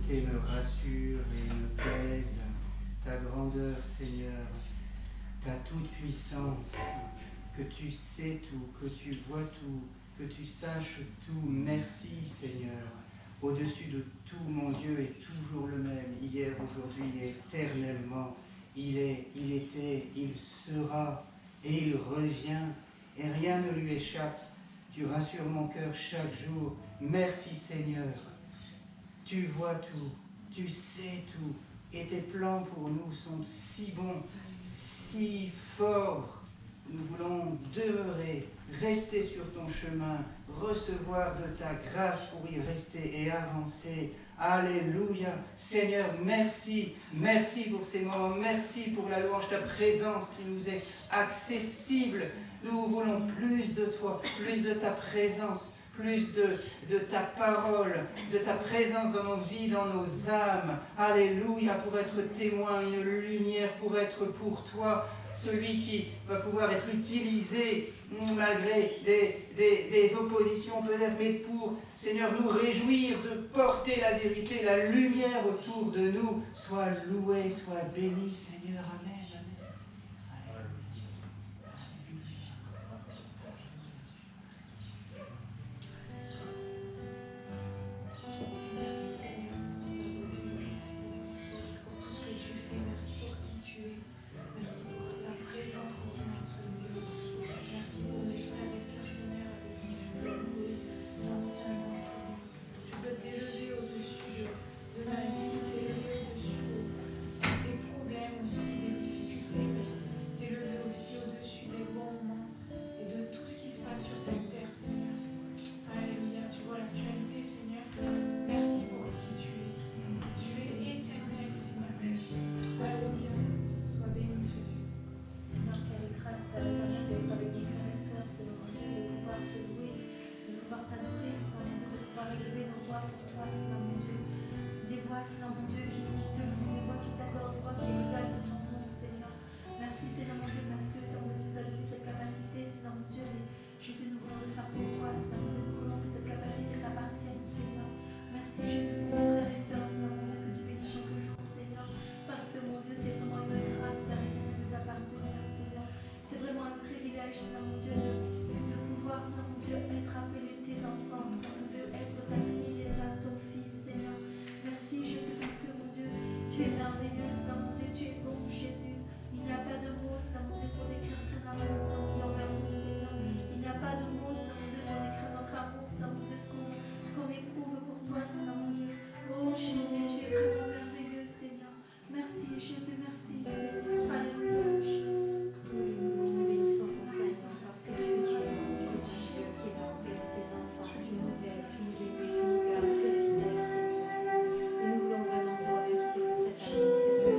beauté me rassure et me plaise, ta grandeur, Seigneur, ta toute-puissance, que tu sais tout, que tu vois tout, que tu saches tout. Merci, Seigneur. Au-dessus de tout, mon Dieu est toujours le même, hier, aujourd'hui et éternellement. Il est, il était, il sera, et il revient, et rien ne lui échappe. Tu rassures mon cœur chaque jour. Merci, Seigneur. Tu vois tout, tu sais tout, et tes plans pour nous sont si bons, si forts. Nous voulons demeurer, rester sur ton chemin, recevoir de ta grâce pour y rester et avancer. Alléluia. Seigneur, merci. Merci pour ces moments. Merci pour la louange, ta présence qui nous est accessible. Nous voulons plus de toi, plus de ta présence, plus de ta parole, de ta présence dans nos vies, dans nos âmes. Alléluia, pour être témoin, une lumière, pour être pour toi, celui qui va pouvoir être utilisé malgré des oppositions peut-être, mais pour, Seigneur, nous réjouir de porter la vérité, la lumière autour de nous. Sois loué, sois béni, Seigneur. Amen. Et nous voulons vraiment te remercier pour cet amour,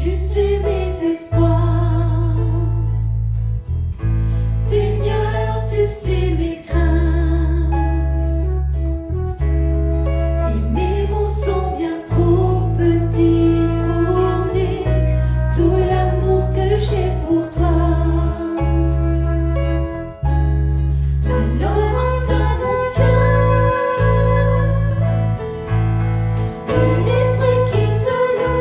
Tu sais mes espoirs, Seigneur, tu sais mes craintes, et mes mots sont bien trop petits pour dire tout l'amour que j'ai pour toi. Alors entends mon cœur, mon esprit qui te loue.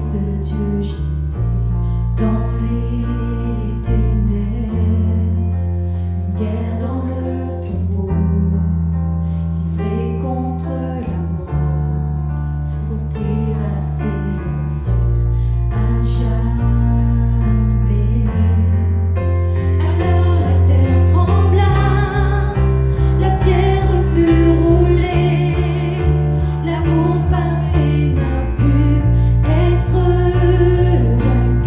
Fils de Dieu gisait dans les ténèbres, une guerre dans le tombeau, livré contre la mort, pour terrasser l'enfer à jamais. Alors la terre trembla, la pierre fut roulée, l'amour parfait n'a pu être vaincu.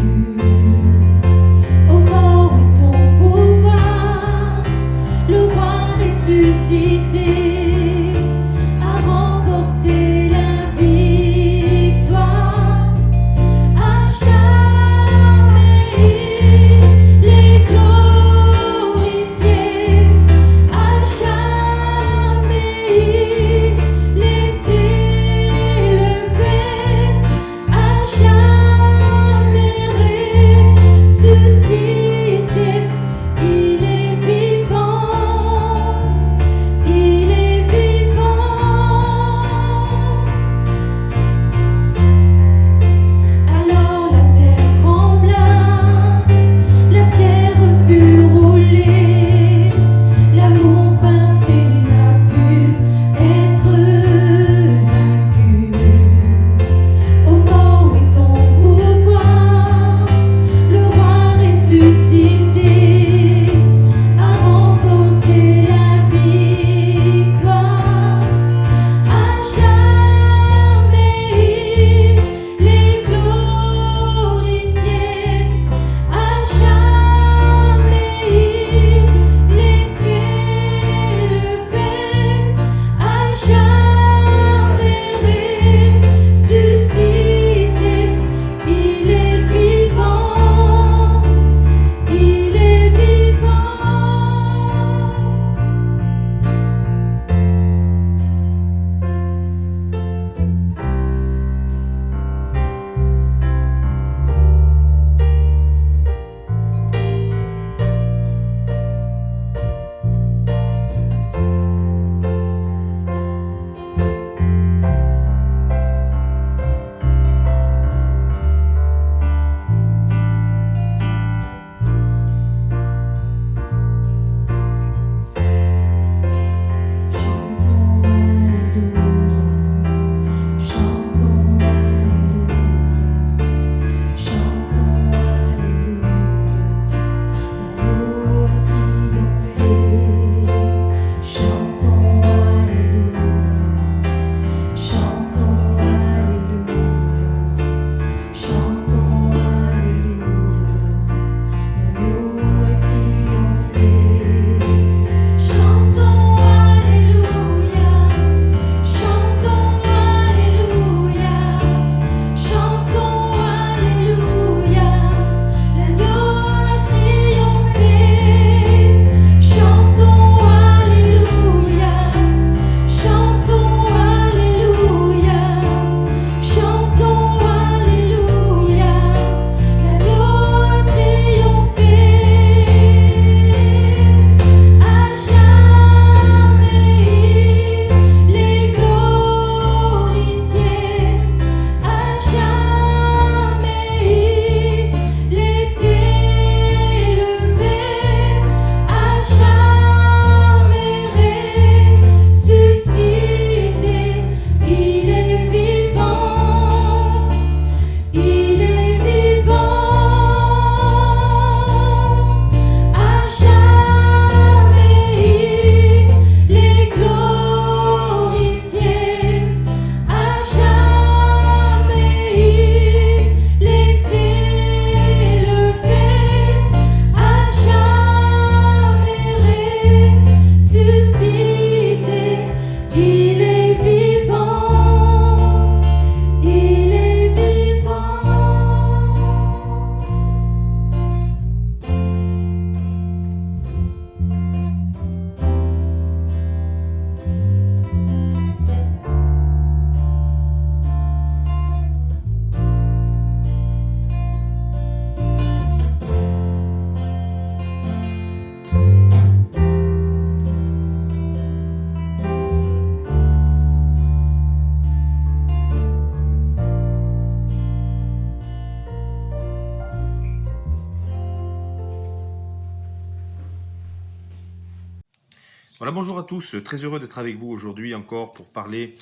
Voilà, bonjour à tous, très heureux d'être avec vous aujourd'hui encore pour parler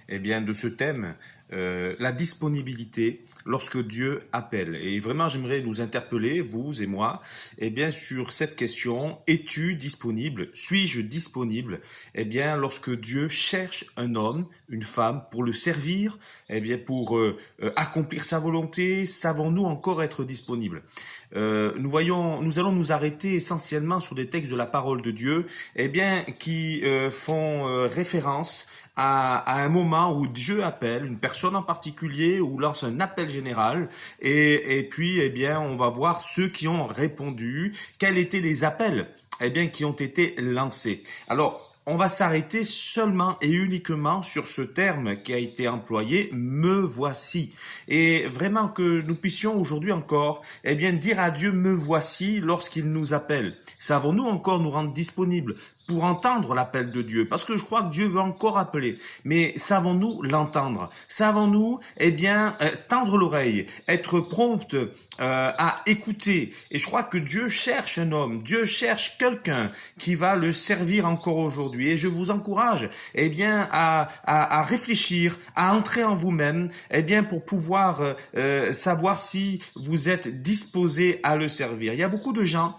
de ce thème, la disponibilité lorsque Dieu appelle. Et vraiment, j'aimerais nous interpeller, vous et moi, sur cette question, es-tu disponible? Suis-je disponible? Lorsque Dieu cherche un homme, une femme, pour le servir, pour accomplir sa volonté, savons-nous encore être disponibles? Nous allons nous arrêter essentiellement sur des textes de la parole de Dieu, qui font référence à un moment où Dieu appelle une personne en particulier ou lance un appel général et puis on va voir ceux qui ont répondu, quels étaient les appels qui ont été lancés. Alors, on va s'arrêter seulement et uniquement sur ce terme qui a été employé, me voici. Et vraiment que nous puissions aujourd'hui encore, dire à Dieu, me voici lorsqu'il nous appelle. Savons-nous encore nous rendre disponibles pour entendre l'appel de Dieu? Parce que je crois que Dieu veut encore appeler. Mais savons-nous l'entendre? Savons-nous, tendre l'oreille, être prompte à écouter? Et je crois que Dieu cherche un homme, Dieu cherche quelqu'un qui va le servir encore aujourd'hui. Et je vous encourage, à réfléchir, à entrer en vous-même, pour pouvoir savoir si vous êtes disposé à le servir. Il y a beaucoup de gens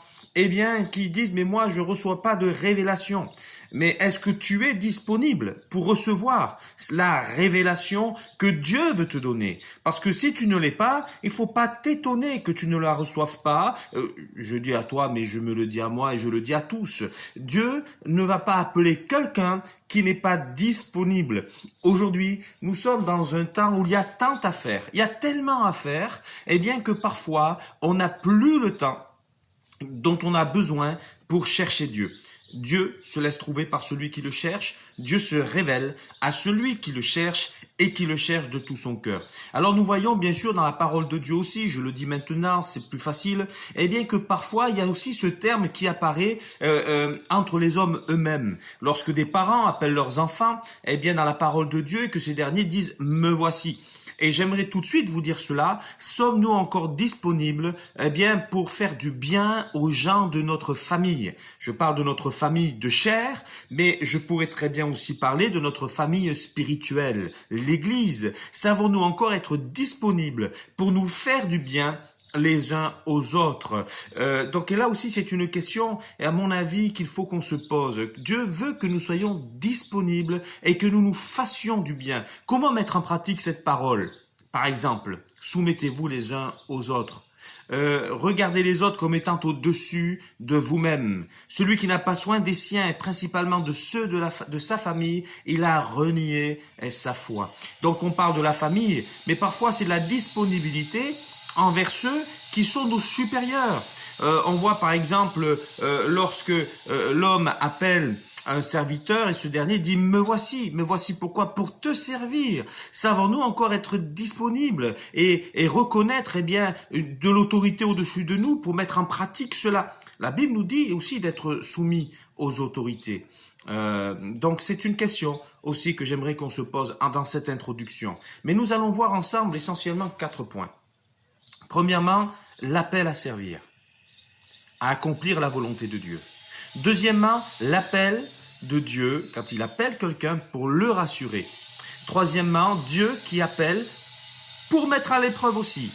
qui disent, mais moi, je reçois pas de révélation. Mais est-ce que tu es disponible pour recevoir la révélation que Dieu veut te donner? Parce que si tu ne l'es pas, il faut pas t'étonner que tu ne la reçoives pas. Je dis à toi, mais je me le dis à moi et je le dis à tous. Dieu ne va pas appeler quelqu'un qui n'est pas disponible. Aujourd'hui, nous sommes dans un temps où il y a tant à faire. Il y a tellement à faire, que parfois, on n'a plus le temps dont on a besoin pour chercher Dieu. Dieu se laisse trouver par celui qui le cherche. Dieu se révèle à celui qui le cherche et qui le cherche de tout son cœur. Alors nous voyons bien sûr dans la parole de Dieu aussi, je le dis maintenant, c'est plus facile, que parfois il y a aussi ce terme qui apparaît entre les hommes eux-mêmes. Lorsque des parents appellent leurs enfants, dans la parole de Dieu, et que ces derniers disent « me voici ». Et j'aimerais tout de suite vous dire cela, sommes-nous encore disponibles pour faire du bien aux gens de notre famille? Je parle de notre famille de chair, mais je pourrais très bien aussi parler de notre famille spirituelle, l'Église. Savons-nous encore être disponibles pour nous faire du bien les uns aux autres? Donc là aussi c'est une question, et à mon avis, qu'il faut qu'on se pose. Dieu veut que nous soyons disponibles et que nous nous fassions du bien. Comment mettre en pratique cette parole? Par exemple, soumettez-vous les uns aux autres. Regardez les autres comme étant au-dessus de vous-même. Celui qui n'a pas soin des siens et principalement de ceux de sa famille, il a renié sa foi. Donc on parle de la famille, mais parfois c'est de la disponibilité envers ceux qui sont nos supérieurs. On voit par exemple lorsque l'homme appelle un serviteur et ce dernier dit « me voici pourquoi? Pour te servir ». Savons-nous encore être disponibles et reconnaître de l'autorité au-dessus de nous pour mettre en pratique cela? La Bible nous dit aussi d'être soumis aux autorités. Donc c'est une question aussi que j'aimerais qu'on se pose dans cette introduction. Mais nous allons voir ensemble essentiellement 4 points. Premièrement, l'appel à servir, à accomplir la volonté de Dieu. Deuxièmement, l'appel de Dieu quand il appelle quelqu'un pour le rassurer. Troisièmement, Dieu qui appelle pour mettre à l'épreuve aussi.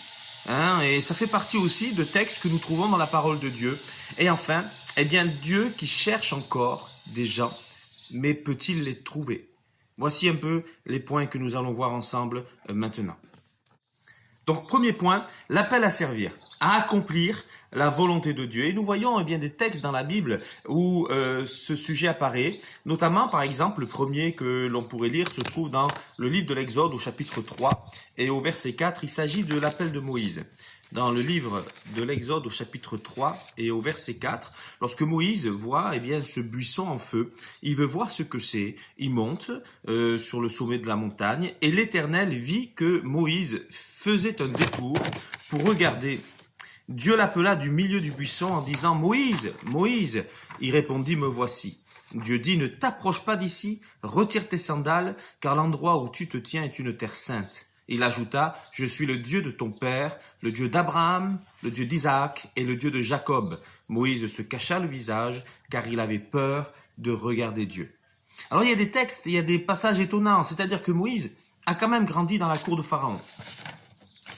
Et ça fait partie aussi de textes que nous trouvons dans la parole de Dieu. Et enfin, Dieu qui cherche encore des gens, mais peut-il les trouver? Voici un peu les points que nous allons voir ensemble maintenant. Donc, premier point, l'appel à servir, à accomplir la volonté de Dieu. Et nous voyons des textes dans la Bible où ce sujet apparaît, notamment par exemple le premier que l'on pourrait lire se trouve dans le livre de l'Exode au chapitre 3 et au verset 4, il s'agit de l'appel de Moïse. Dans le livre de l'Exode au chapitre 3 et au verset 4, lorsque Moïse voit ce buisson en feu, il veut voir ce que c'est. Il monte sur le sommet de la montagne et l'Éternel vit que Moïse faisait un détour pour regarder. Dieu l'appela du milieu du buisson en disant « Moïse, Moïse !» Il répondit « Me voici ». Dieu dit « Ne t'approche pas d'ici, retire tes sandales, car l'endroit où tu te tiens est une terre sainte. » Il ajouta « Je suis le Dieu de ton père, le Dieu d'Abraham, le Dieu d'Isaac et le Dieu de Jacob. » Moïse se cacha le visage, car il avait peur de regarder Dieu. Alors il y a des textes, il y a des passages étonnants, c'est-à-dire que Moïse a quand même grandi dans la cour de Pharaon.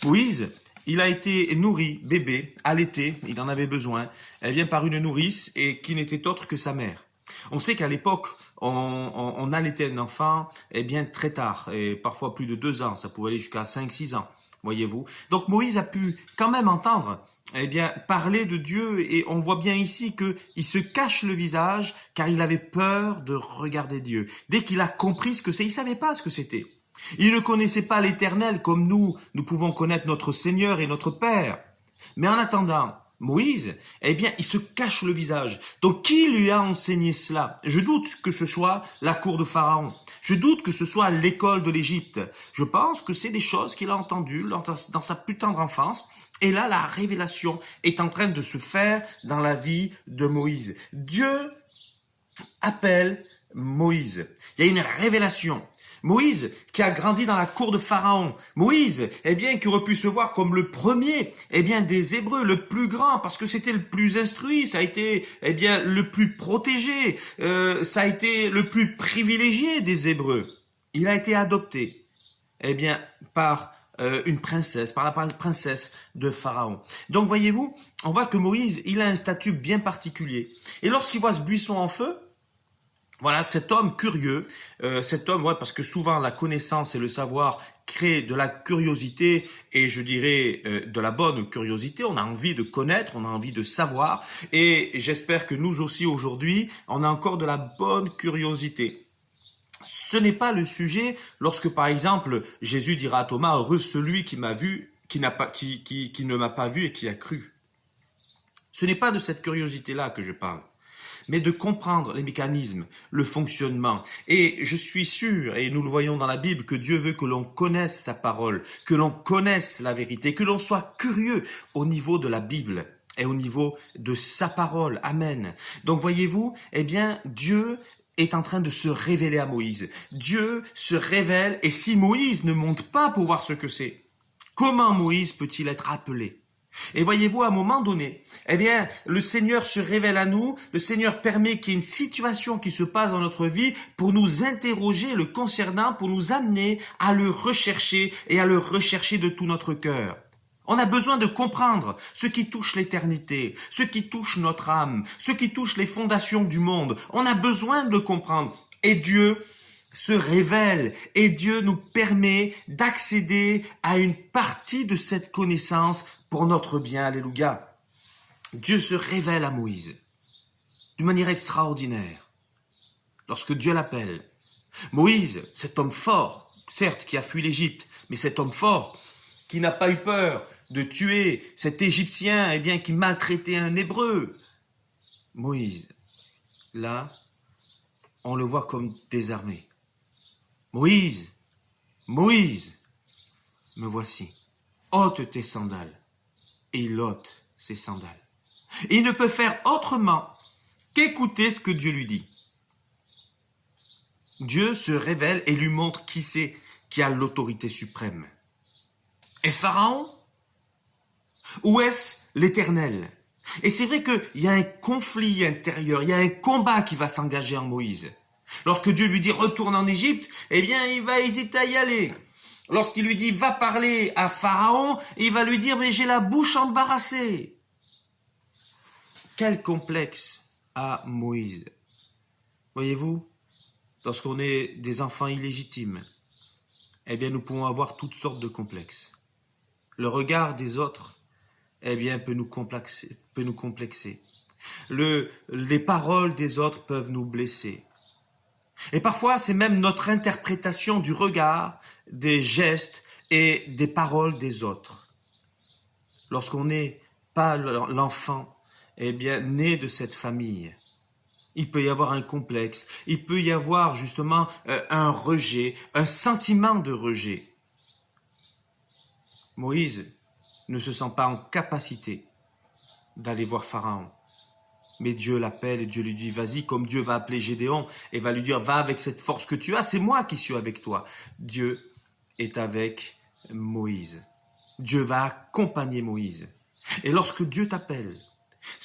Moïse, il a été nourri, bébé, allaité, il en avait besoin, par une nourrice et qui n'était autre que sa mère. On sait qu'à l'époque, on allaitait un enfant très tard, et parfois plus de 2 ans, ça pouvait aller jusqu'à 5-6 ans, voyez-vous. Donc Moïse a pu quand même entendre parler de Dieu, et on voit bien ici qu'il se cache le visage car il avait peur de regarder Dieu. Dès qu'il a compris ce que c'est, il savait pas ce que c'était. Il ne connaissait pas l'Éternel comme nous pouvons connaître notre Seigneur et notre Père. Mais en attendant, Moïse, il se cache le visage. Donc qui lui a enseigné cela? Je doute que ce soit la cour de Pharaon. Je doute que ce soit l'école de l'Égypte. Je pense que c'est des choses qu'il a entendues dans sa plus tendre enfance. Et là, la révélation est en train de se faire dans la vie de Moïse. Dieu appelle Moïse. Il y a une révélation. Moïse, qui a grandi dans la cour de Pharaon. Moïse, qui aurait pu se voir comme le premier, des Hébreux, le plus grand, parce que c'était le plus instruit, ça a été, le plus protégé, ça a été le plus privilégié des Hébreux. Il a été adopté, par une princesse, par la princesse de Pharaon. Donc, voyez-vous, on voit que Moïse, il a un statut bien particulier. Et lorsqu'il voit ce buisson en feu, voilà, cet homme curieux, parce que souvent la connaissance et le savoir créent de la curiosité, et je dirais de la bonne curiosité. On a envie de connaître, on a envie de savoir, et j'espère que nous aussi aujourd'hui, on a encore de la bonne curiosité. Ce n'est pas le sujet lorsque, par exemple, Jésus dira à Thomas, heureux celui qui m'a vu, qui ne m'a pas vu et qui a cru. Ce n'est pas de cette curiosité-là que je parle, mais de comprendre les mécanismes, le fonctionnement. Et je suis sûr, et nous le voyons dans la Bible, que Dieu veut que l'on connaisse sa parole, que l'on connaisse la vérité, que l'on soit curieux au niveau de la Bible et au niveau de sa parole. Amen. Donc voyez-vous, Dieu est en train de se révéler à Moïse. Dieu se révèle, et si Moïse ne monte pas pour voir ce que c'est, comment Moïse peut-il être appelé? Et voyez-vous, à un moment donné, le Seigneur se révèle à nous, le Seigneur permet qu'il y ait une situation qui se passe dans notre vie pour nous interroger le concernant, pour nous amener à le rechercher et à le rechercher de tout notre cœur. On a besoin de comprendre ce qui touche l'éternité, ce qui touche notre âme, ce qui touche les fondations du monde. On a besoin de le comprendre. Et Dieu se révèle, et Dieu nous permet d'accéder à une partie de cette connaissance pour notre bien. Alléluia. Dieu se révèle à Moïse d'une manière extraordinaire. Lorsque Dieu l'appelle, Moïse, cet homme fort, certes qui a fui l'Égypte, mais cet homme fort qui n'a pas eu peur de tuer cet Égyptien qui maltraitait un Hébreu. Moïse, là, on le voit comme désarmé. Moïse, Moïse, me voici. Ôte tes sandales. Et il ôte ses sandales. Et il ne peut faire autrement qu'écouter ce que Dieu lui dit. Dieu se révèle et lui montre qui c'est qui a l'autorité suprême. Est-ce Pharaon? Ou est-ce l'Éternel? Et c'est vrai qu'il y a un conflit intérieur, il y a un combat qui va s'engager en Moïse. Lorsque Dieu lui dit retourne en Égypte, il va hésiter à y aller. Lorsqu'il lui dit va parler à Pharaon, il va lui dire mais j'ai la bouche embarrassée. Quel complexe a Moïse? Voyez-vous, lorsqu'on est des enfants illégitimes, nous pouvons avoir toutes sortes de complexes. Le regard des autres, peut nous complexer. Les paroles des autres peuvent nous blesser. Et parfois, c'est même notre interprétation du regard, des gestes et des paroles des autres. Lorsqu'on n'est pas l'enfant, né de cette famille, il peut y avoir un complexe, il peut y avoir justement un rejet, un sentiment de rejet. Moïse ne se sent pas en capacité d'aller voir Pharaon. Mais Dieu l'appelle et Dieu lui dit, vas-y, comme Dieu va appeler Gédéon et va lui dire, va avec cette force que tu as, c'est moi qui suis avec toi. Dieu est avec Moïse. Dieu va accompagner Moïse. Et lorsque Dieu t'appelle,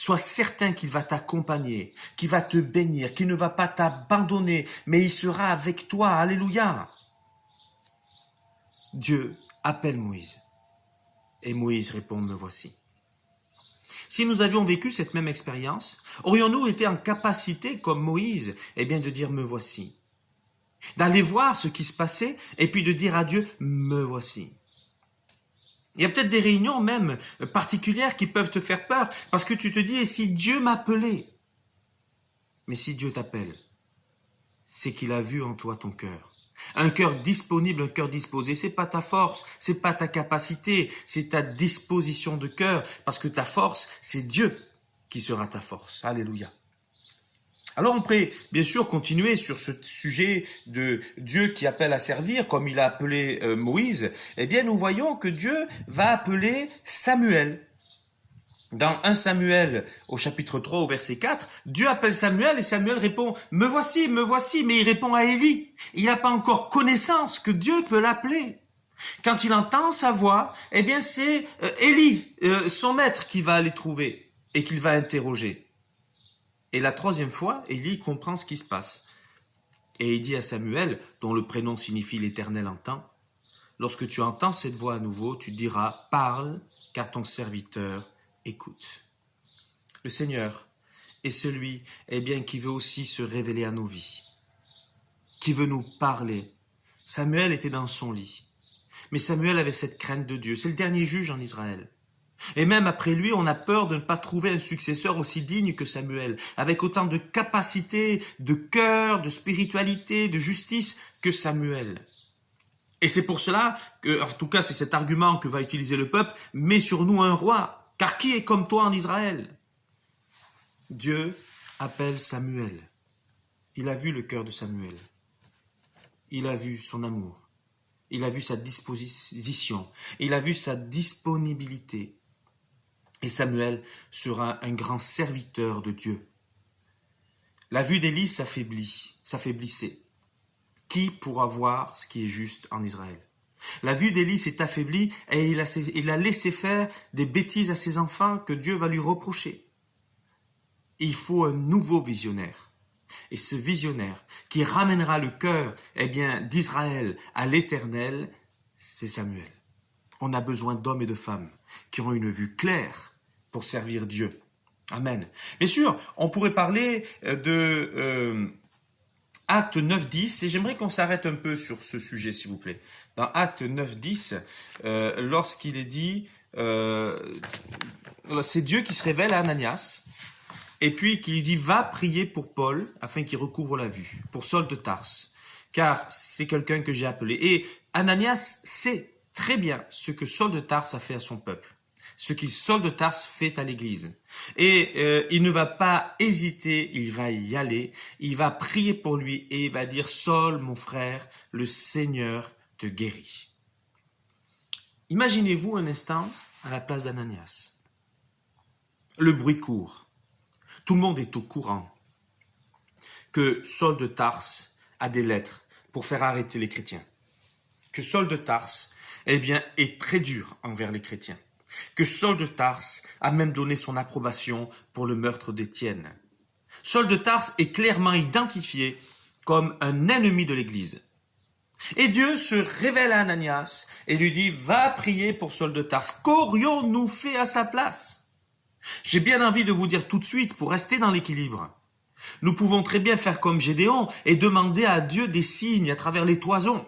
Sois certain qu'il va t'accompagner, qu'il va te bénir, qu'il ne va pas t'abandonner, mais il sera avec toi. Alléluia. Dieu appelle Moïse. Et Moïse répond, me voici. Si nous avions vécu cette même expérience, aurions-nous été en capacité, comme Moïse, de dire, me voici. D'aller voir ce qui se passait, et puis de dire à Dieu, me voici. Il y a peut-être des réunions même particulières qui peuvent te faire peur, parce que tu te dis, et si Dieu m'appelait? Mais si Dieu t'appelle, c'est qu'il a vu en toi ton cœur. Un cœur disponible, un cœur disposé. C'est pas ta force, c'est pas ta capacité, c'est ta disposition de cœur, parce que ta force, c'est Dieu qui sera ta force. Alléluia. Alors on pourrait bien sûr continuer sur ce sujet de Dieu qui appelle à servir, comme il a appelé Moïse. Nous voyons que Dieu va appeler Samuel. Dans 1 Samuel, au chapitre 3, au verset 4, Dieu appelle Samuel et Samuel répond « Me voici, mais il répond à Élie. Il n'a pas encore connaissance que Dieu peut l'appeler. Quand il entend sa voix, c'est Élie, son maître, qui va aller trouver et qu'il va interroger. Et la troisième fois, Élie comprend ce qui se passe. Et il dit à Samuel, dont le prénom signifie l'Éternel entend, « Lorsque tu entends cette voix à nouveau, tu diras « Parle, car ton serviteur écoute. » Le Seigneur est celui qui veut aussi se révéler à nos vies, qui veut nous parler. Samuel était dans son lit, mais Samuel avait cette crainte de Dieu. C'est le dernier juge en Israël. Et même après lui, on a peur de ne pas trouver un successeur aussi digne que Samuel, avec autant de capacité, de cœur, de spiritualité, de justice que Samuel. Et c'est pour cela que, en tout cas c'est cet argument que va utiliser le peuple, mets sur nous un roi. Car qui est comme toi en Israël? Dieu appelle Samuel. Il a vu le cœur de Samuel. Il a vu son amour. Il a vu sa disposition. Il a vu sa disponibilité. Et Samuel sera un grand serviteur de Dieu. La vue d'Élie s'affaiblissait. Qui pourra voir ce qui est juste en Israël? La vue d'Élie s'est affaiblie et il a laissé faire des bêtises à ses enfants que Dieu va lui reprocher. Il faut un nouveau visionnaire. Et ce visionnaire qui ramènera le cœur d'Israël à l'Éternel, c'est Samuel. On a besoin d'hommes et de femmes qui ont une vue claire pour servir Dieu. Amen. Bien sûr, on pourrait parler de Acte 9-10, et j'aimerais qu'on s'arrête un peu sur ce sujet, s'il vous plaît. Dans Acte 9-10, lorsqu'il est dit, c'est Dieu qui se révèle à Ananias, et puis qui dit, va prier pour Paul, afin qu'il recouvre la vue, pour Saul de Tarse, car c'est quelqu'un que j'ai appelé. Et Ananias sait très bien ce que Saul de Tarse a fait à son peuple, ce que Saul de Tarse fait à l'Église. Et il ne va pas hésiter, il va y aller, il va prier pour lui et il va dire, Saul, mon frère, le Seigneur te guérit. Imaginez-vous un instant à la place d'Ananias. Le bruit court. Tout le monde est au courant que Saul de Tarse a des lettres pour faire arrêter les chrétiens. Que Saul de Tarse, est très dur envers les chrétiens. Que Saul de Tarse a même donné son approbation pour le meurtre d'Étienne. Saul de Tarse est clairement identifié comme un ennemi de l'Église. Et Dieu se révèle à Ananias et lui dit, va prier pour Saul de Tarse. Qu'aurions-nous fait à sa place? J'ai bien envie de vous dire tout de suite, pour rester dans l'équilibre, nous pouvons très bien faire comme Gédéon et demander à Dieu des signes à travers les toisons.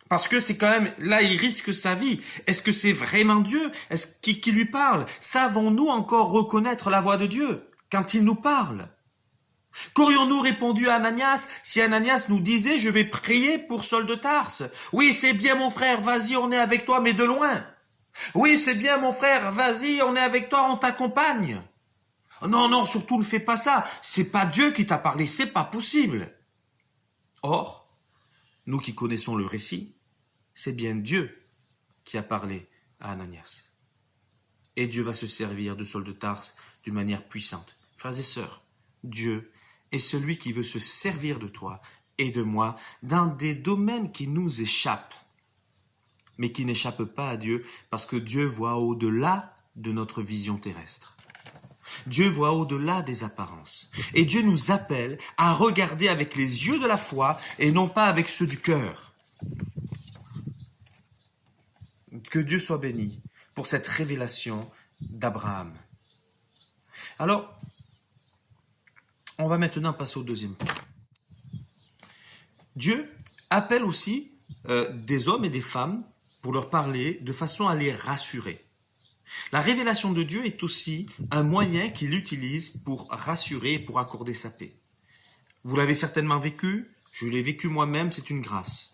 Parce que c'est quand même, là il risque sa vie. Est-ce que c'est vraiment Dieu? Est-ce qui lui parle? Savons-nous encore reconnaître la voix de Dieu quand il nous parle? Qu'aurions-nous répondu à Ananias si Ananias nous disait, je vais prier pour Saul de Tarse? Oui, c'est bien mon frère, vas-y, on est avec toi, mais de loin. Oui, c'est bien mon frère, vas-y, on est avec toi, on t'accompagne. Non, non, surtout ne fais pas ça. C'est pas Dieu qui t'a parlé, c'est pas possible. Or, nous qui connaissons le récit, c'est bien Dieu qui a parlé à Ananias. Et Dieu va se servir de Saul de Tarse d'une manière puissante. Frères et sœurs, Dieu est celui qui veut se servir de toi et de moi dans des domaines qui nous échappent, mais qui n'échappent pas à Dieu parce que Dieu voit au-delà de notre vision terrestre. Dieu voit au-delà des apparences. Et Dieu nous appelle à regarder avec les yeux de la foi et non pas avec ceux du cœur. Que Dieu soit béni pour cette révélation d'Abraham. Alors, on va maintenant passer au deuxième point. Dieu appelle aussi des hommes et des femmes pour leur parler de façon à les rassurer. La révélation de Dieu est aussi un moyen qu'il utilise pour rassurer et pour accorder sa paix. Vous l'avez certainement vécu, je l'ai vécu moi-même, c'est une grâce.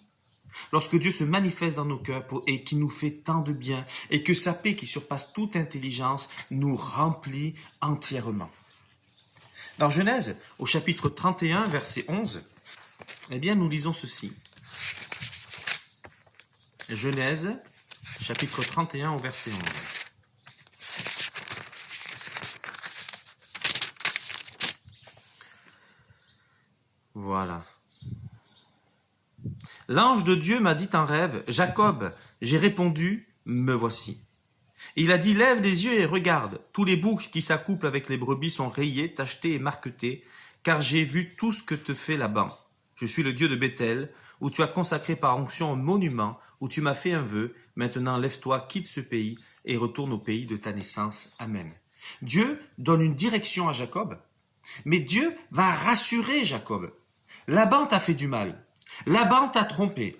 Lorsque Dieu se manifeste dans nos cœurs et qui nous fait tant de bien et que sa paix qui surpasse toute intelligence nous remplit entièrement. Dans Genèse, au chapitre 31, verset 11, eh bien, nous lisons ceci. Genèse, chapitre 31, au verset 11. Voilà. L'ange de Dieu m'a dit en rêve, « Jacob !» J'ai répondu, « Me voici. » Il a dit, « Lève les yeux et regarde. Tous les boucs qui s'accouplent avec les brebis sont rayés, tachetés et marquetés, car j'ai vu tout ce que te fait Laban. Je suis le Dieu de Bethel, où tu as consacré par onction un monument, où tu m'as fait un vœu. Maintenant, lève-toi, quitte ce pays et retourne au pays de ta naissance. Amen. » Dieu donne une direction à Jacob, mais Dieu va rassurer Jacob. Laban t'a fait du mal. Laban t'a trompé.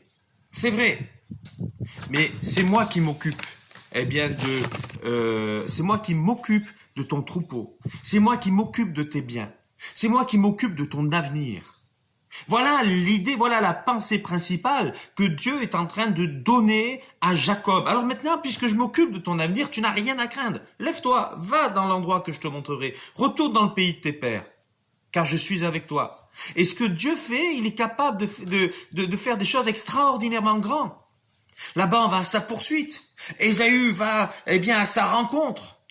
C'est vrai. Mais c'est moi qui m'occupe, c'est moi qui m'occupe de ton troupeau. C'est moi qui m'occupe de tes biens. C'est moi qui m'occupe de ton avenir. Voilà l'idée, voilà la pensée principale que Dieu est en train de donner à Jacob. Alors maintenant, puisque je m'occupe de ton avenir, tu n'as rien à craindre. Lève-toi, va dans l'endroit que je te montrerai. Retourne dans le pays de tes pères, car je suis avec toi. Et ce que Dieu fait, il est capable de faire des choses extraordinairement grandes. Laban va à sa poursuite. Ésaü va, à sa rencontre.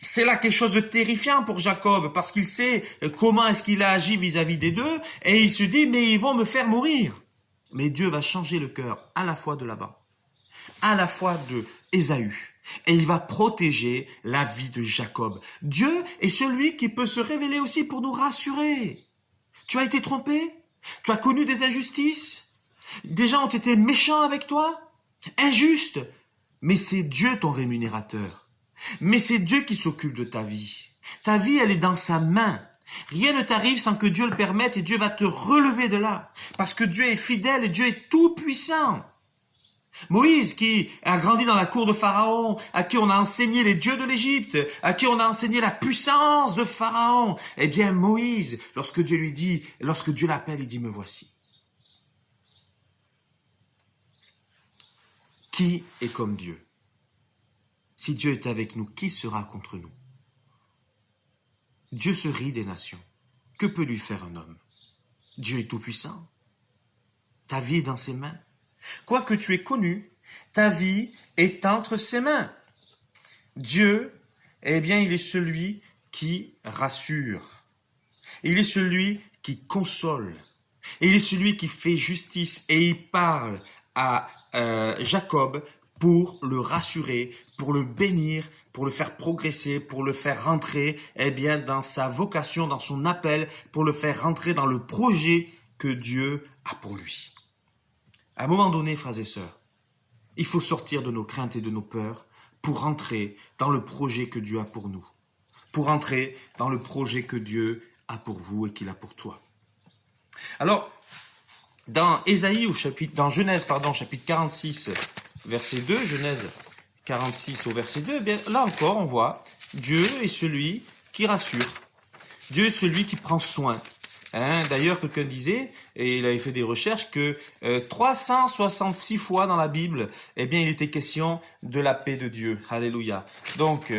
C'est là quelque chose de terrifiant pour Jacob, parce qu'il sait comment est-ce qu'il a agi vis-à-vis des deux, et il se dit, mais ils vont me faire mourir. Mais Dieu va changer le cœur à la fois de Laban, à la fois de Ésaü, et il va protéger la vie de Jacob. Dieu est celui qui peut se révéler aussi pour nous rassurer. Tu as été trompé? Tu as connu des injustices? Des gens ont été méchants avec toi? Injustes? Mais c'est Dieu ton rémunérateur. Mais c'est Dieu qui s'occupe de ta vie. Ta vie, elle est dans sa main. Rien ne t'arrive sans que Dieu le permette et Dieu va te relever de là. Parce que Dieu est fidèle et Dieu est tout puissant. Moïse, qui a grandi dans la cour de Pharaon, à qui on a enseigné les dieux de l'Égypte, à qui on a enseigné la puissance de Pharaon, Moïse, lorsque Dieu l'appelle, il dit, me voici. Qui est comme Dieu? Si Dieu est avec nous, qui sera contre nous? Dieu se rit des nations. Que peut lui faire un homme? Dieu est tout-puissant. Ta vie est dans ses mains. Quoi que tu aies connu, ta vie est entre ses mains. Dieu, il est celui qui rassure. Il est celui qui console. Il est celui qui fait justice et il parle à Jacob pour le rassurer, pour le bénir, pour le faire progresser, pour le faire rentrer dans sa vocation, dans son appel, pour le faire rentrer dans le projet que Dieu a pour lui. À un moment donné, frères et sœurs, il faut sortir de nos craintes et de nos peurs pour entrer dans le projet que Dieu a pour nous, pour entrer dans le projet que Dieu a pour vous et qu'il a pour toi. Alors, dans Genèse, chapitre 46, verset 2, Genèse 46 au verset 2, là encore, on voit Dieu est celui qui rassure. Dieu est celui qui prend soin. D'ailleurs, quelqu'un disait, et il avait fait des recherches, que 366 fois dans la Bible, il était question de la paix de Dieu. Alléluia. Donc,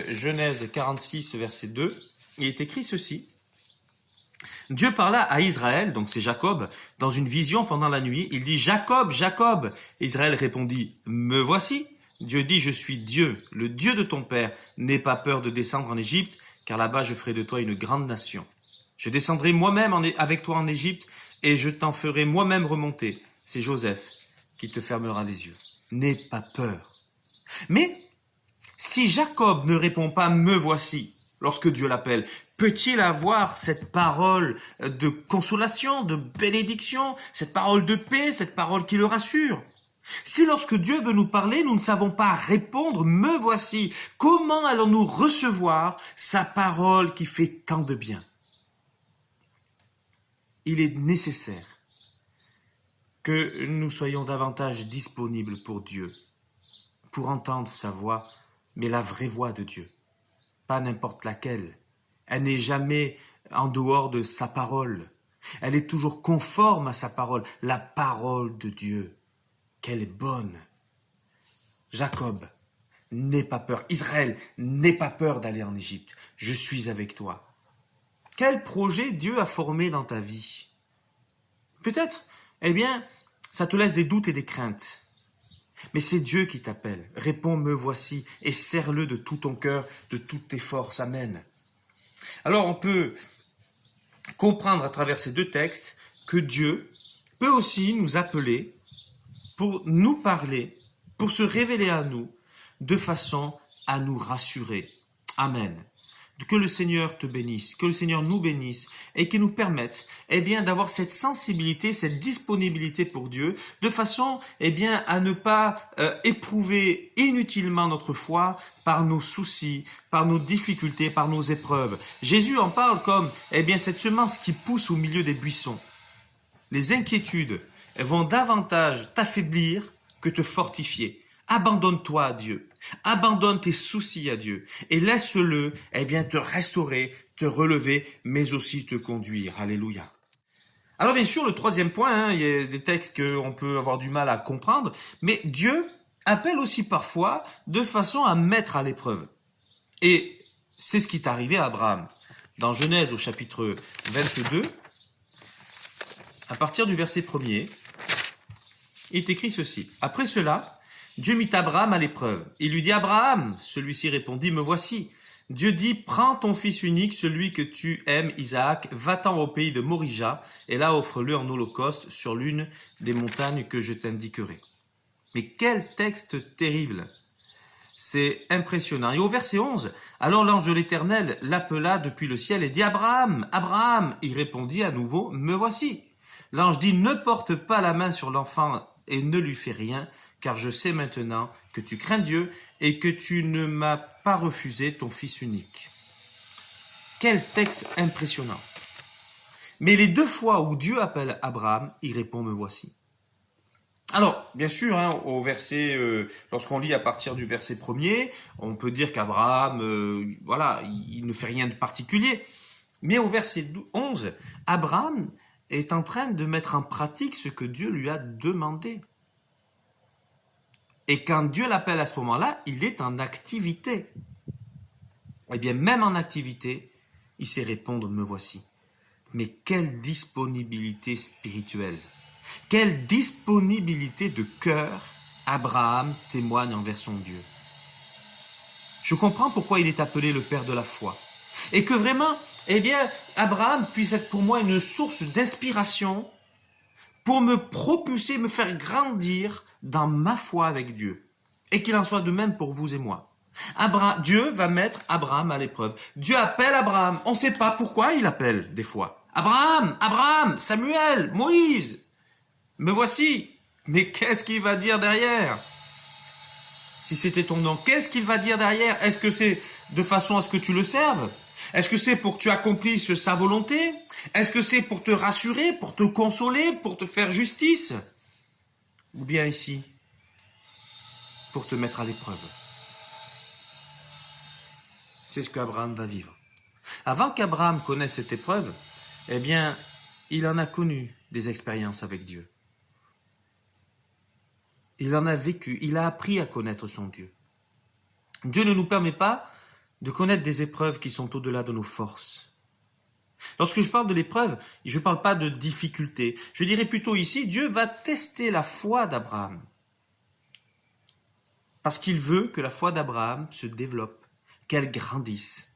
Genèse 46, verset 2, il est écrit ceci. Dieu parla à Israël, donc c'est Jacob, dans une vision pendant la nuit. Il dit, « Jacob, Jacob !» Israël répondit, « Me voici !» Dieu dit, « Je suis Dieu, le Dieu de ton père. N'aie pas peur de descendre en Égypte, car là-bas je ferai de toi une grande nation. Je descendrai moi-même avec toi en Égypte, et je t'en ferai moi-même remonter. C'est Joseph qui te fermera les yeux. N'aie pas peur. » Mais si Jacob ne répond pas « Me voici », lorsque Dieu l'appelle? Peut-il avoir cette parole de consolation, de bénédiction, cette parole de paix, cette parole qui le rassure? Si lorsque Dieu veut nous parler, nous ne savons pas répondre, me voici, comment allons-nous recevoir sa parole qui fait tant de bien? Il est nécessaire que nous soyons davantage disponibles pour Dieu, pour entendre sa voix, mais la vraie voix de Dieu, pas n'importe laquelle. Elle n'est jamais en dehors de sa parole. Elle est toujours conforme à sa parole, la parole de Dieu. Qu'elle est bonne. Jacob, n'aie pas peur. Israël, n'aie pas peur d'aller en Égypte. Je suis avec toi. Quel projet Dieu a formé dans ta vie? Peut-être, ça te laisse des doutes et des craintes. Mais c'est Dieu qui t'appelle. Réponds, me voici, et serre-le de tout ton cœur, de toutes tes forces. Amen. Alors on peut comprendre à travers ces deux textes que Dieu peut aussi nous appeler pour nous parler, pour se révéler à nous, de façon à nous rassurer. Amen. Que le Seigneur te bénisse, que le Seigneur nous bénisse et qu'il nous permette d'avoir cette sensibilité, cette disponibilité pour Dieu, de façon à ne pas éprouver inutilement notre foi par nos soucis, par nos difficultés, par nos épreuves. Jésus en parle comme cette semence qui pousse au milieu des buissons. Les inquiétudes vont davantage t'affaiblir que te fortifier. Abandonne-toi à Dieu. Abandonne tes soucis à Dieu et laisse-le te restaurer, te relever, mais aussi te conduire. Alléluia. Alors bien sûr, le troisième point, il y a des textes qu'on peut avoir du mal à comprendre, mais Dieu appelle aussi parfois de façon à mettre à l'épreuve. Et c'est ce qui est arrivé à Abraham. Dans Genèse au chapitre 22, à partir du verset 1er, il est écrit ceci. Après cela, Dieu mit Abraham à l'épreuve. Il lui dit, Abraham, celui-ci répondit, me voici. Dieu dit, prends ton fils unique, celui que tu aimes, Isaac, va-t'en au pays de Morija, et là offre-le en holocauste sur l'une des montagnes que je t'indiquerai. Mais quel texte terrible! C'est impressionnant. Et au verset 11, alors l'ange de l'Éternel l'appela depuis le ciel et dit, Abraham, Abraham, il répondit à nouveau, me voici. L'ange dit, ne porte pas la main sur l'enfant et ne lui fais rien, car je sais maintenant que tu crains Dieu et que tu ne m'as pas refusé ton fils unique. Quel texte impressionnant. Mais les deux fois où Dieu appelle Abraham, il répond, me voici. Alors, bien sûr, au verset, lorsqu'on lit à partir du verset 1er, on peut dire qu'Abraham, il ne fait rien de particulier. Mais au verset 11, Abraham est en train de mettre en pratique ce que Dieu lui a demandé. Et quand Dieu l'appelle à ce moment-là, il est en activité. Eh bien, même en activité, il sait répondre, me voici. Mais quelle disponibilité spirituelle, quelle disponibilité de cœur Abraham témoigne envers son Dieu. Je comprends pourquoi il est appelé le père de la foi. Et que vraiment, Abraham puisse être pour moi une source d'inspiration pour me propulser, me faire grandir dans ma foi avec Dieu. Et qu'il en soit de même pour vous et moi. Dieu va mettre Abraham à l'épreuve. Dieu appelle Abraham. On ne sait pas pourquoi il appelle des fois. Abraham, Abraham, Samuel, Moïse. Me voici. Mais qu'est-ce qu'il va dire derrière? Si c'était ton nom, qu'est-ce qu'il va dire derrière? Est-ce que c'est de façon à ce que tu le serves? Est-ce que c'est pour que tu accomplisses sa volonté? Est-ce que c'est pour te rassurer, pour te consoler, pour te faire justice? Ou bien ici, pour te mettre à l'épreuve? C'est ce qu'Abraham va vivre. Avant qu'Abraham connaisse cette épreuve, il en a connu des expériences avec Dieu. Il en a vécu, il a appris à connaître son Dieu. Dieu ne nous permet pas de connaître des épreuves qui sont au-delà de nos forces. Lorsque je parle de l'épreuve, je ne parle pas de difficulté. Je dirais plutôt ici, Dieu va tester la foi d'Abraham. Parce qu'il veut que la foi d'Abraham se développe, qu'elle grandisse.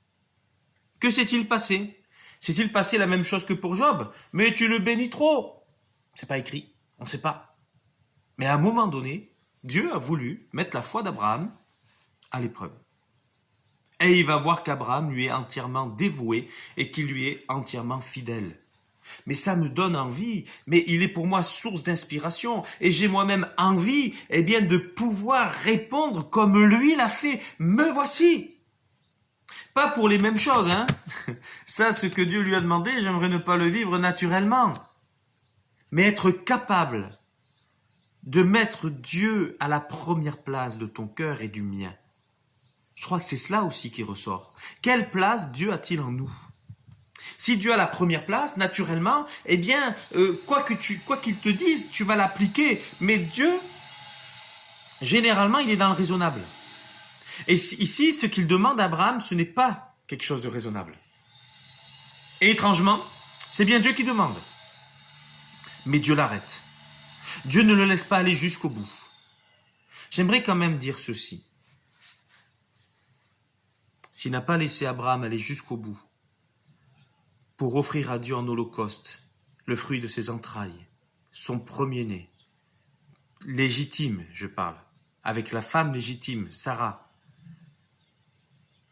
Que s'est-il passé? S'est-il passé la même chose que pour Job? Mais tu le bénis trop. C'est pas écrit, on ne sait pas. Mais à un moment donné, Dieu a voulu mettre la foi d'Abraham à l'épreuve. Et il va voir qu'Abraham lui est entièrement dévoué et qu'il lui est entièrement fidèle. Mais ça me donne envie, mais il est pour moi source d'inspiration. Et j'ai moi-même envie, eh bien, de pouvoir répondre comme lui l'a fait. Me voici. Pas pour les mêmes choses, hein. Ça, ce que Dieu lui a demandé, j'aimerais ne pas le vivre naturellement. Mais être capable de mettre Dieu à la première place de ton cœur et du mien. Je crois que c'est cela aussi qui ressort. Quelle place Dieu a-t-il en nous? Si Dieu a la première place, naturellement, eh bien, quoi qu'il te dise, tu vas l'appliquer. Mais Dieu, généralement, il est dans le raisonnable. Et ici, ce qu'il demande à Abraham, ce n'est pas quelque chose de raisonnable. Et étrangement, c'est bien Dieu qui demande. Mais Dieu l'arrête. Dieu ne le laisse pas aller jusqu'au bout. J'aimerais quand même dire ceci. S'il n'a pas laissé Abraham aller jusqu'au bout, pour offrir à Dieu en holocauste le fruit de ses entrailles, son premier-né, légitime, je parle, avec la femme légitime, Sarah,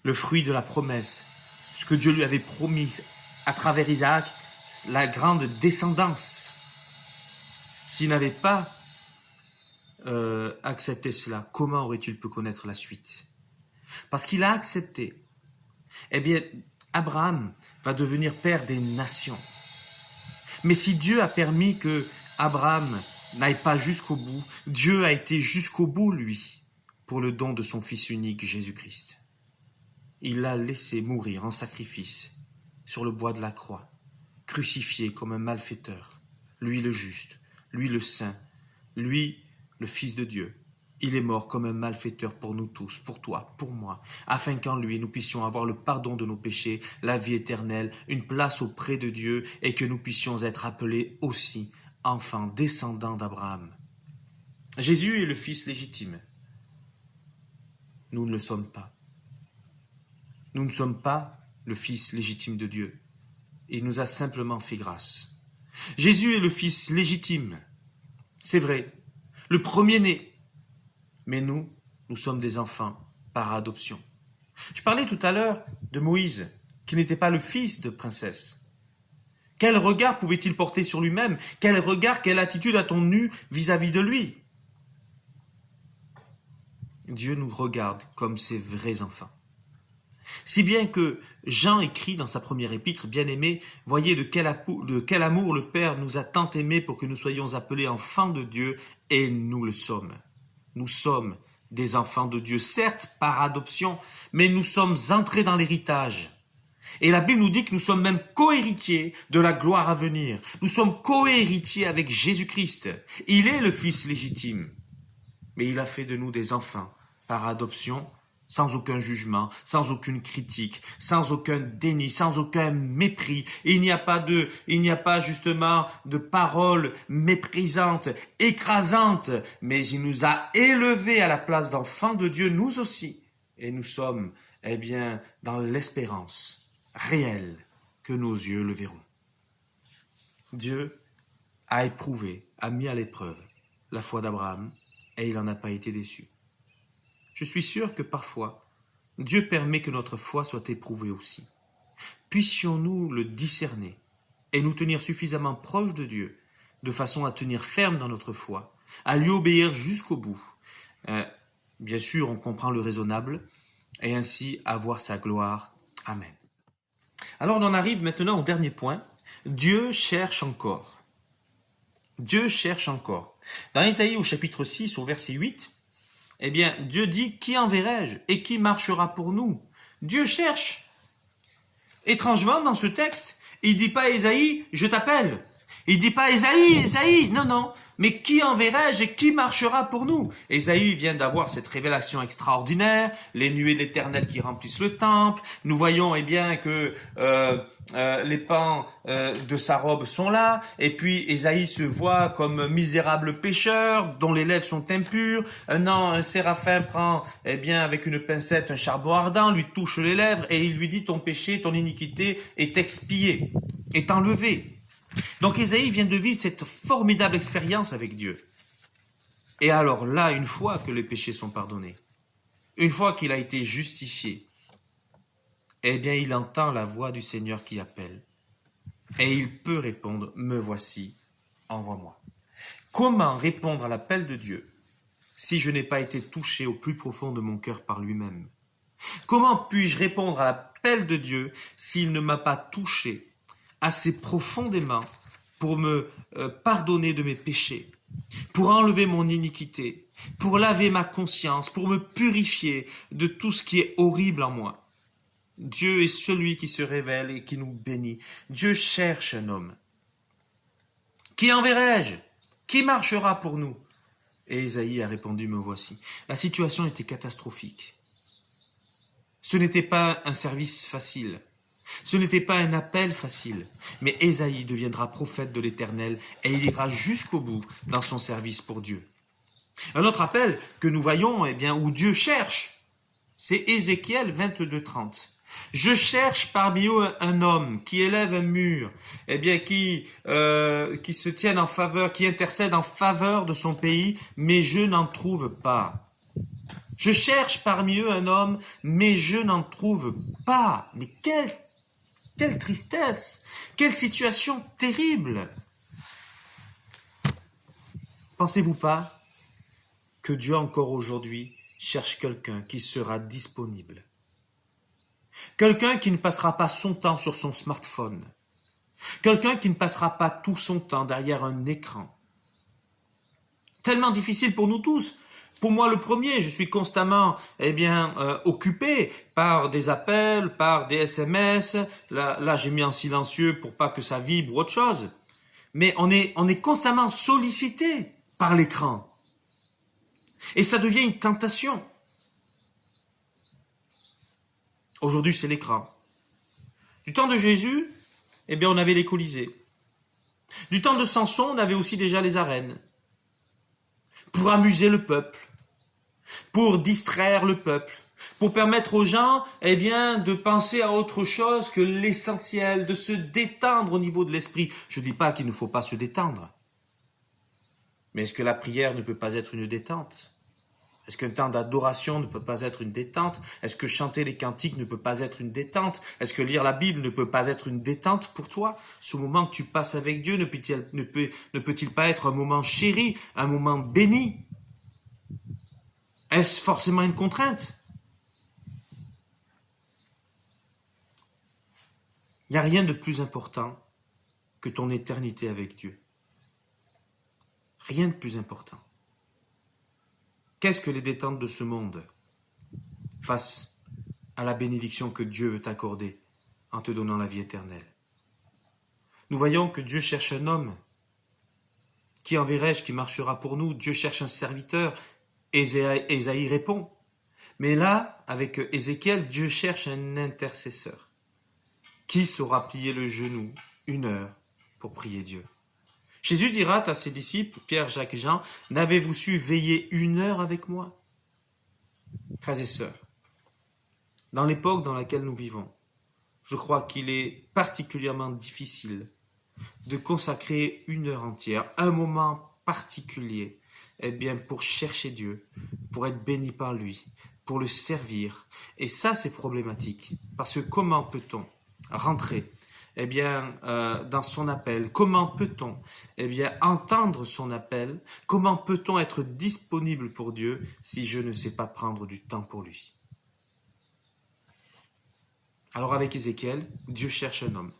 le fruit de la promesse, ce que Dieu lui avait promis à travers Isaac, la grande descendance. S'il n'avait pas accepté cela, comment aurait-il pu connaître la suite? Parce qu'il a accepté. Eh bien, Abraham va devenir père des nations. Mais si Dieu a permis que Abraham n'aille pas jusqu'au bout, Dieu a été jusqu'au bout, lui, pour le don de son Fils unique, Jésus-Christ. Il l'a laissé mourir en sacrifice sur le bois de la croix, crucifié comme un malfaiteur, lui le juste, lui le saint, lui le Fils de Dieu. Il est mort comme un malfaiteur pour nous tous, pour toi, pour moi, afin qu'en lui nous puissions avoir le pardon de nos péchés, la vie éternelle, une place auprès de Dieu et que nous puissions être appelés aussi enfants, descendants d'Abraham. Jésus est le Fils légitime. Nous ne le sommes pas. Nous ne sommes pas le Fils légitime de Dieu. Il nous a simplement fait grâce. Jésus est le Fils légitime. C'est vrai, le premier-né. Mais nous sommes des enfants par adoption. Je parlais tout à l'heure de Moïse, qui n'était pas le fils de princesse. Quel regard pouvait-il porter sur lui-même? Quel regard, quelle attitude a-t-on eu vis-à-vis de lui? Dieu nous regarde comme ses vrais enfants. Si bien que Jean écrit dans sa première épître, bien-aimé, voyez de quel amour le Père nous a tant aimés pour que nous soyons appelés enfants de Dieu, et nous le sommes. Nous sommes des enfants de Dieu, certes par adoption, mais nous sommes entrés dans l'héritage. Et la Bible nous dit que nous sommes même co-héritiers de la gloire à venir. Nous sommes co-héritiers avec Jésus-Christ. Il est le Fils légitime, mais il a fait de nous des enfants par adoption, sans aucun jugement, sans aucune critique, sans aucun déni, sans aucun mépris. Et il n'y a pas justement de paroles méprisantes, écrasantes, mais il nous a élevés à la place d'enfants de Dieu, nous aussi. Et nous sommes, eh bien, dans l'espérance réelle que nos yeux le verront. Dieu a éprouvé, a mis à l'épreuve la foi d'Abraham, et il n'en a pas été déçu. Je suis sûr que parfois, Dieu permet que notre foi soit éprouvée aussi. Puissions-nous le discerner et nous tenir suffisamment proches de Dieu, de façon à tenir ferme dans notre foi, à lui obéir jusqu'au bout. Bien sûr, on comprend le raisonnable, et ainsi avoir sa gloire. Amen. Alors on en arrive maintenant au dernier point. Dieu cherche encore. Dieu cherche encore. Dans Ésaïe au chapitre 6, au verset 8, eh bien, Dieu dit, qui enverrai-je et qui marchera pour nous? Dieu cherche. Étrangement, dans ce texte, il ne dit pas Ésaïe, je t'appelle. Il ne dit pas Ésaïe, non. Mais qui enverrai-je et qui marchera pour nous? Ésaïe vient d'avoir cette révélation extraordinaire, les nuées d'Éternel qui remplissent le temple. Nous voyons eh bien que les pans de sa robe sont là. Et puis Ésaïe se voit comme misérable pécheur dont les lèvres sont impures. Un séraphin prend eh bien avec une pincette un charbon ardent, lui touche les lèvres et il lui dit ton péché, ton iniquité est expiée, est enlevée. Donc Ésaïe vient de vivre cette formidable expérience avec Dieu. Et alors là, une fois que les péchés sont pardonnés, une fois qu'il a été justifié, eh bien il entend la voix du Seigneur qui appelle. Et il peut répondre, me voici, envoie-moi. Comment répondre à l'appel de Dieu si je n'ai pas été touché au plus profond de mon cœur par lui-même? Comment puis-je répondre à l'appel de Dieu s'il ne m'a pas touché assez profondément pour me pardonner de mes péchés, pour enlever mon iniquité, pour laver ma conscience, pour me purifier de tout ce qui est horrible en moi? Dieu est celui qui se révèle et qui nous bénit. Dieu cherche un homme. Qui enverrai-je? Qui marchera pour nous? Et Ésaïe a répondu, me voici. La situation était catastrophique. Ce n'était pas un service facile. Ce n'était pas un appel facile. Mais Ésaïe deviendra prophète de l'Éternel et il ira jusqu'au bout dans son service pour Dieu. Un autre appel que nous voyons, eh bien, où Dieu cherche, c'est Ézéchiel 22:30. Je cherche parmi eux un homme qui élève un mur, eh bien qui se tienne en faveur, qui intercède en faveur de son pays, mais je n'en trouve pas. Je cherche parmi eux un homme, mais je n'en trouve pas. Mais quelle tristesse, quelle situation terrible. Pensez-vous pas que Dieu encore aujourd'hui cherche quelqu'un qui sera disponible? Quelqu'un qui ne passera pas son temps sur son smartphone. Quelqu'un qui ne passera pas tout son temps derrière un écran. Tellement difficile pour nous tous. Pour moi, le premier, je suis constamment occupé par des appels, par des SMS. Là, j'ai mis en silencieux pour pas que ça vibre ou autre chose. Mais on est constamment sollicité par l'écran. Et ça devient une tentation. Aujourd'hui, c'est l'écran. Du temps de Jésus, on avait les Colisées. Du temps de Samson, on avait aussi déjà les arènes. Pour amuser le peuple, pour distraire le peuple, pour permettre aux gens, de penser à autre chose que l'essentiel, de se détendre au niveau de l'esprit. Je ne dis pas qu'il ne faut pas se détendre. Mais est-ce que la prière ne peut pas être une détente ? Est-ce qu'un temps d'adoration ne peut pas être une détente? Est-ce que chanter les cantiques ne peut pas être une détente? Est-ce que lire la Bible ne peut pas être une détente pour toi? Ce moment que tu passes avec Dieu ne peut-il pas être un moment chéri, un moment béni? Est-ce forcément une contrainte? Il n'y a rien de plus important que ton éternité avec Dieu. Rien de plus important. Qu'est-ce que les détentes de ce monde face à la bénédiction que Dieu veut t'accorder en te donnant la vie éternelle? Nous voyons que Dieu cherche un homme. Qui enverrai-je qui marchera pour nous? Dieu cherche un serviteur. Ésaïe répond. Mais là, avec Ézéchiel, Dieu cherche un intercesseur. Qui saura plier le genou 1 heure pour prier Dieu? Jésus dira à ses disciples, Pierre, Jacques et Jean, « N'avez-vous su veiller 1 heure avec moi ?» Frères et sœurs, dans l'époque dans laquelle nous vivons, je crois qu'il est particulièrement difficile de consacrer 1 heure entière, un moment particulier, pour chercher Dieu, pour être béni par lui, pour le servir. Et ça, c'est problématique. Parce que comment peut-on rentrer dans son appel? Comment peut-on entendre son appel? Comment peut-on être disponible pour Dieu si je ne sais pas prendre du temps pour lui? Alors avec Ézéchiel, Dieu cherche un homme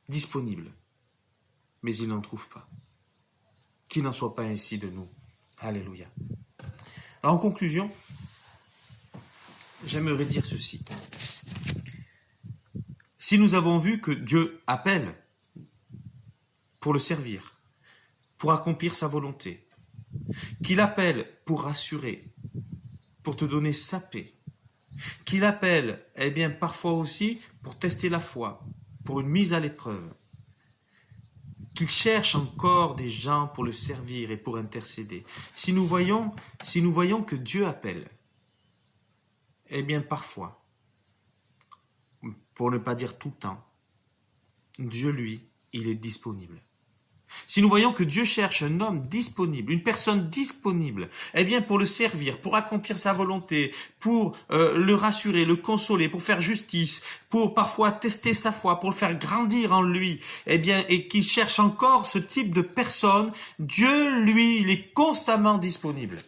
disponible, mais il n'en trouve pas. Qu'il n'en soit pas ainsi de nous. Alléluia. Alors en conclusion, j'aimerais dire ceci. Si nous avons vu que Dieu appelle pour le servir, pour accomplir sa volonté, qu'il appelle pour rassurer, pour te donner sa paix, qu'il appelle, parfois aussi pour tester la foi, pour une mise à l'épreuve, qu'il cherche encore des gens pour le servir et pour intercéder. Si nous voyons que Dieu appelle, parfois, pour ne pas dire tout le temps, Dieu, lui, il est disponible. si nous voyons que Dieu cherche un homme disponible, une personne disponible, eh bien pour le servir, pour accomplir sa volonté, pour le rassurer, le consoler, pour faire justice, pour parfois tester sa foi, pour le faire grandir en lui, eh bien, et qu'il cherche encore ce type de personne, Dieu, lui, il est constamment disponible.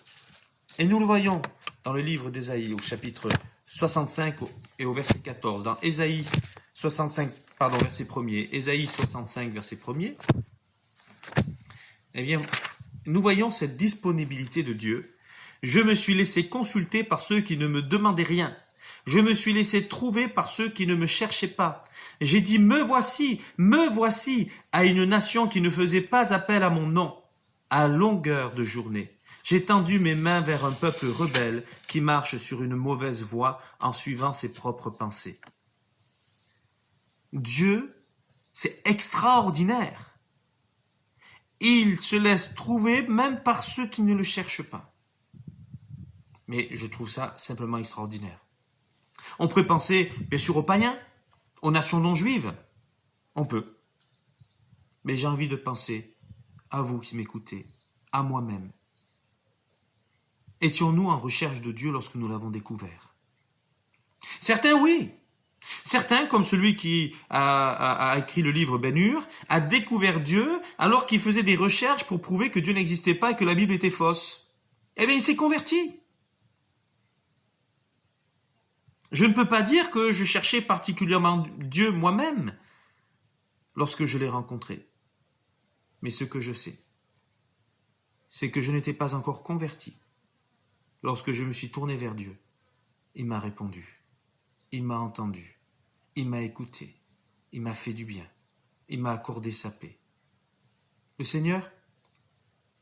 Et nous le voyons dans le livre d'Ésaïe, au chapitre 65 et au verset 14, dans Ésaïe 65, verset 1er, Ésaïe 65, verset 1er, eh bien, nous voyons cette disponibilité de Dieu. Je me suis laissé consulter par ceux qui ne me demandaient rien. Je me suis laissé trouver par ceux qui ne me cherchaient pas. J'ai dit, me voici, à une nation qui ne faisait pas appel à mon nom, à longueur de journée. J'ai tendu mes mains vers un peuple rebelle qui marche sur une mauvaise voie en suivant ses propres pensées. Dieu, c'est extraordinaire. Il se laisse trouver même par ceux qui ne le cherchent pas. Mais je trouve ça simplement extraordinaire. On pourrait penser, bien sûr, aux païens, aux nations non juives. On peut. Mais j'ai envie de penser à vous qui m'écoutez, à moi-même. Étions-nous en recherche de Dieu lorsque nous l'avons découvert? Certains, oui. Certains, comme celui qui a écrit le livre Ben-Hur, a découvert Dieu alors qu'il faisait des recherches pour prouver que Dieu n'existait pas et que la Bible était fausse. Eh bien, il s'est converti. Je ne peux pas dire que je cherchais particulièrement Dieu moi-même lorsque je l'ai rencontré. Mais ce que je sais, c'est que je n'étais pas encore converti. Lorsque je me suis tourné vers Dieu, il m'a répondu, il m'a entendu, il m'a écouté, il m'a fait du bien, il m'a accordé sa paix. Le Seigneur,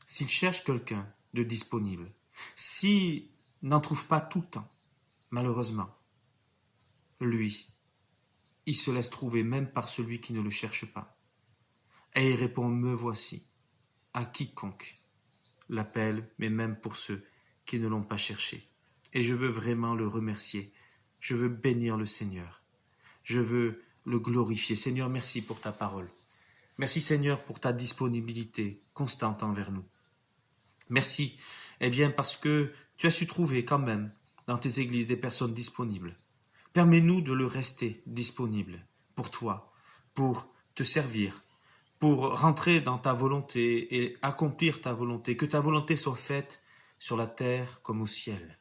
s'il cherche quelqu'un de disponible, s'il n'en trouve pas tout le temps, malheureusement, lui, il se laisse trouver même par celui qui ne le cherche pas. Et il répond, me voici, à quiconque l'appelle, mais même pour ceux qui ne l'ont pas cherché. Et je veux vraiment le remercier. Je veux bénir le Seigneur. Je veux le glorifier. Seigneur, merci pour ta parole. Merci Seigneur pour ta disponibilité constante envers nous. Merci, eh bien, parce que tu as su trouver quand même dans tes églises des personnes disponibles. Permets-nous de le rester disponible pour toi, pour te servir, pour rentrer dans ta volonté et accomplir ta volonté, que ta volonté soit faite sur la terre comme au ciel,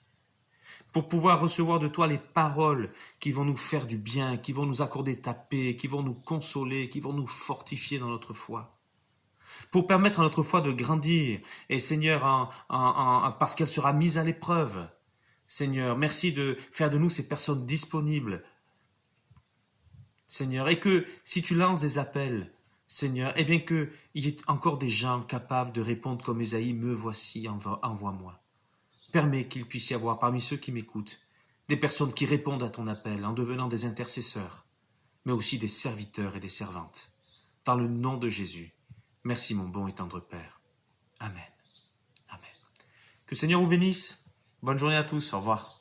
pour pouvoir recevoir de toi les paroles qui vont nous faire du bien, qui vont nous accorder ta paix, qui vont nous consoler, qui vont nous fortifier dans notre foi, pour permettre à notre foi de grandir, et Seigneur, parce qu'elle sera mise à l'épreuve. Seigneur, merci de faire de nous ces personnes disponibles, Seigneur, et que si tu lances des appels, Seigneur, eh bien qu'il y ait encore des gens capables de répondre comme Ésaïe, me voici, envoie-moi. Permets qu'il puisse y avoir parmi ceux qui m'écoutent des personnes qui répondent à ton appel en devenant des intercesseurs, mais aussi des serviteurs et des servantes. Dans le nom de Jésus, merci mon bon et tendre Père. Amen. Amen. Que le Seigneur vous bénisse. Bonne journée à tous. Au revoir.